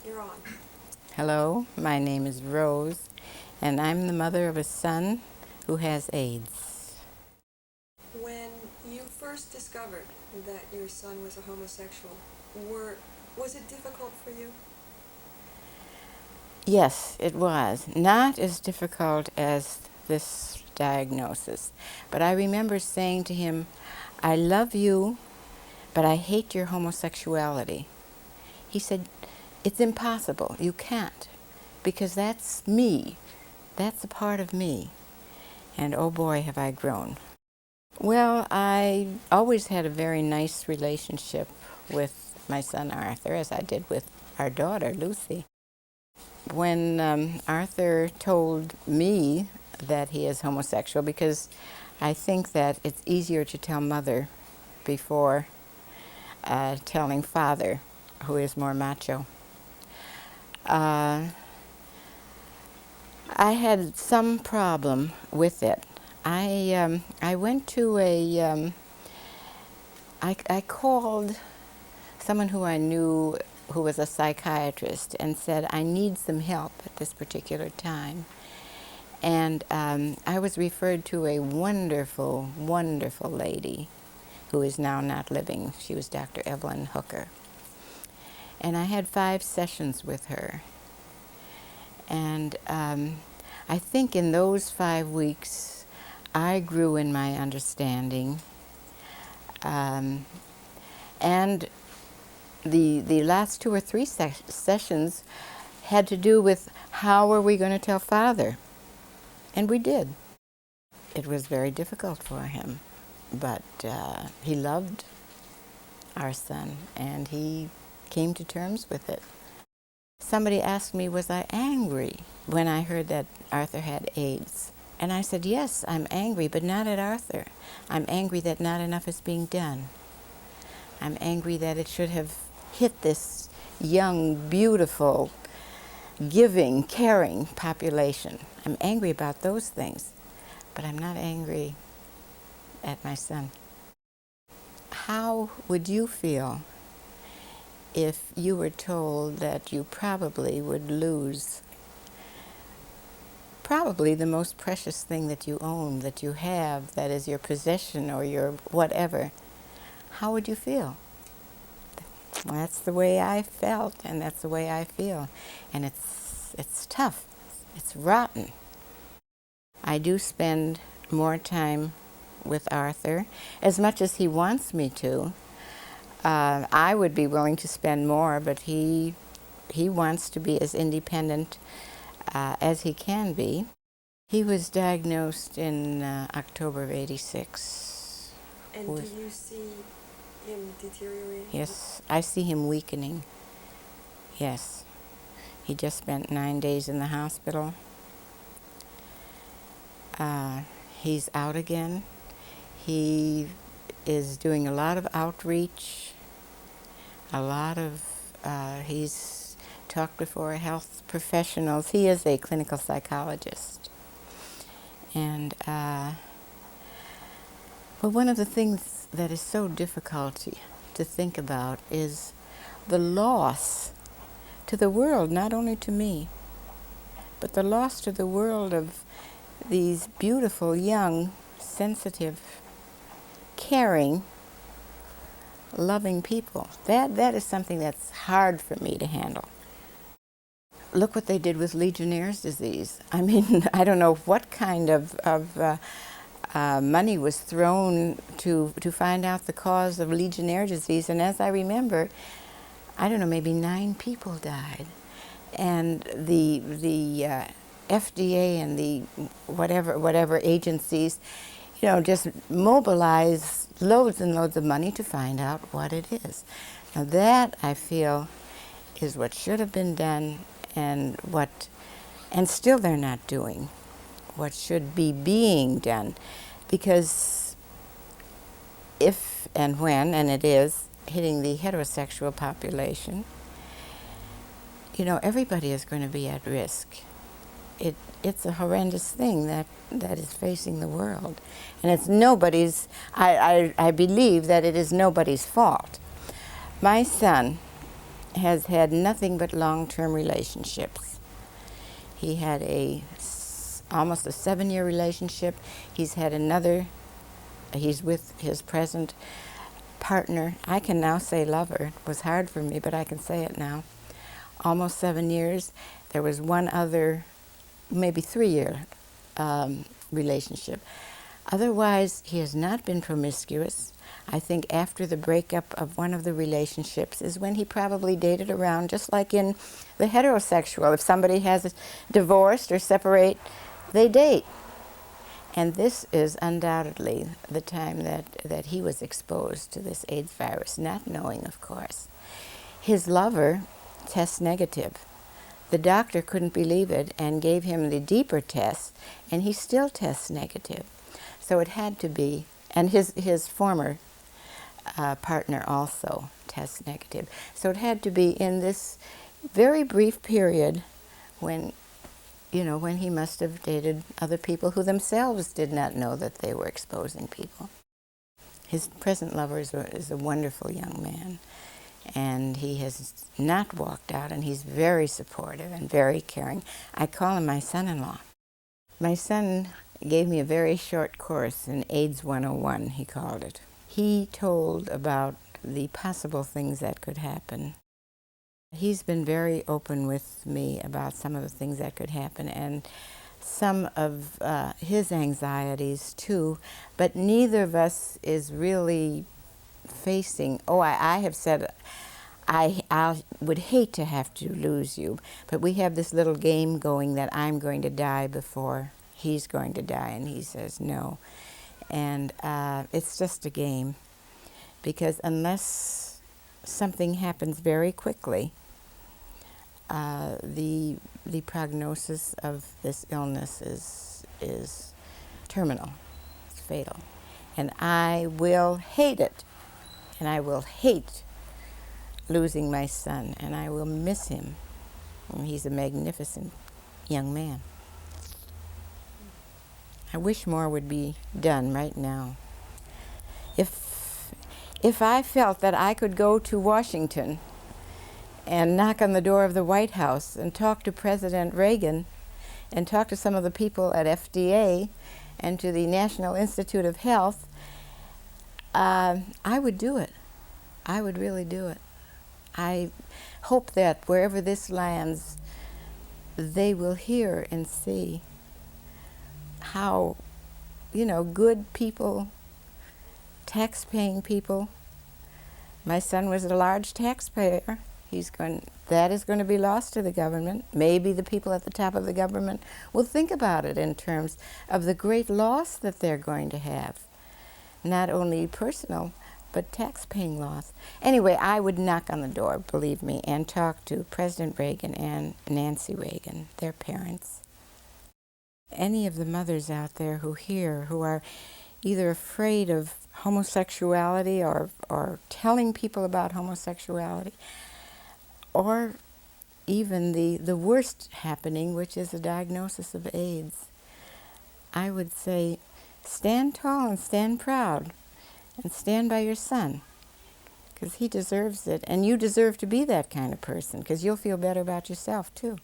You're on. Hello, my name is Rose, and I'm the mother of a son who has AIDS. When you first discovered that your son was a homosexual, was it difficult for you? Yes, it was. Not as difficult as this diagnosis, but I remember saying to him, I love you, but I hate your homosexuality. He said, it's impossible. You can't, because that's me. That's a part of me. And oh boy, have I grown. Well, I always had a very nice relationship with my son Arthur, as I did with our daughter Lucy. When Arthur told me that he is homosexual, because I think that it's easier to tell mother before telling father, who is more macho. I had some problem with it. I went to I called someone who I knew who was a psychiatrist and said, I need some help at this particular time. And I was referred to a wonderful, wonderful lady who is now not living. She was Dr. Evelyn Hooker. And I had 5 sessions with her. And I think in those 5 weeks, I grew in my understanding. And the last 2 or 3 sessions had to do with how are we going to tell father? And we did. It was very difficult for him, but he loved our son and he came to terms with it. Somebody asked me, was I angry when I heard that Arthur had AIDS? And I said, yes, I'm angry, but not at Arthur. I'm angry that not enough is being done. I'm angry that it should have hit this young, beautiful, giving, caring population. I'm angry about those things, but I'm not angry at my son. How would you feel if you were told that you probably would lose probably the most precious thing that you own, that you have, that is your possession or your whatever? How would you feel? That's the way I felt, and that's the way I feel. And it's tough. It's rotten. I do spend more time with Arthur, as much as he wants me to. I would be willing to spend more, but he wants to be as independent as he can be. He was diagnosed in October of '86. And do you see him deteriorating? Yes, I see him weakening. Yes. He just spent 9 days in the hospital. He's out again. He is doing a lot of outreach, he's talked before health professionals. He is a clinical psychologist. And, but one of the things that is so difficult to think about is the loss to the world, not only to me, but the loss to the world of these beautiful, young, sensitive, caring, loving people. That is something that's hard for me to handle. Look what they did with Legionnaire's disease. I mean, I don't know what kind of money was thrown to find out the cause of Legionnaire disease. And as I remember, I don't know, maybe 9 people died. And the FDA and the whatever agencies, just mobilize loads and loads of money to find out what it is. Now that, I feel, is what should have been done, and still they're not doing what should be being done. Because if and when, and it is, hitting the heterosexual population, everybody is going to be at risk. It's a horrendous thing that is facing the world. And it's nobody's, I believe that it is nobody's fault. My son has had nothing but long-term relationships. He had almost a 7-year relationship. He's had another. He's with his present partner. I can now say lover. It was hard for me, but I can say it now. Almost 7 years. There was one other, maybe 3-year relationship. Otherwise, he has not been promiscuous. I think after the breakup of one of the relationships is when he probably dated around, just like in the heterosexual. If somebody has divorced or separate, they date. And this is undoubtedly the time that he was exposed to this AIDS virus, not knowing, of course. His lover tests negative. The doctor couldn't believe it and gave him the deeper test, and he still tests negative. So it had to be, and his former partner also tests negative. So it had to be in this very brief period when, when he must have dated other people who themselves did not know that they were exposing people. His present lover is a wonderful young man, and he has not walked out, and he's very supportive and very caring. I call him my son-in-law. My son gave me a very short course in AIDS 101, he called it. He told about the possible things that could happen. He's been very open with me about some of the things that could happen and some of his anxieties too, but neither of us is really facing, I have said, I would hate to have to lose you, but we have this little game going that I'm going to die before he's going to die, and he says no. And it's just a game, because unless something happens very quickly, the prognosis of this illness is terminal, it's fatal. And I will hate it, and I will hate losing my son, and I will miss him. And he's a magnificent young man. I wish more would be done right now. If I felt that I could go to Washington and knock on the door of the White House and talk to President Reagan and talk to some of the people at FDA and to the National Institute of Health, I would do it. I would really do it. I hope that wherever this lands, they will hear and see how, good people, tax-paying people. My son was a large taxpayer. That is going to be lost to the government. Maybe the people at the top of the government will think about it in terms of the great loss that they're going to have. Not only personal, but tax-paying loss. Anyway, I would knock on the door, believe me, and talk to President Reagan and Nancy Reagan, their parents. Any of the mothers out there who are either afraid of homosexuality or telling people about homosexuality, or even the worst happening, which is a diagnosis of AIDS, I would say stand tall and stand proud and stand by your son, because he deserves it, and you deserve to be that kind of person, because you'll feel better about yourself too.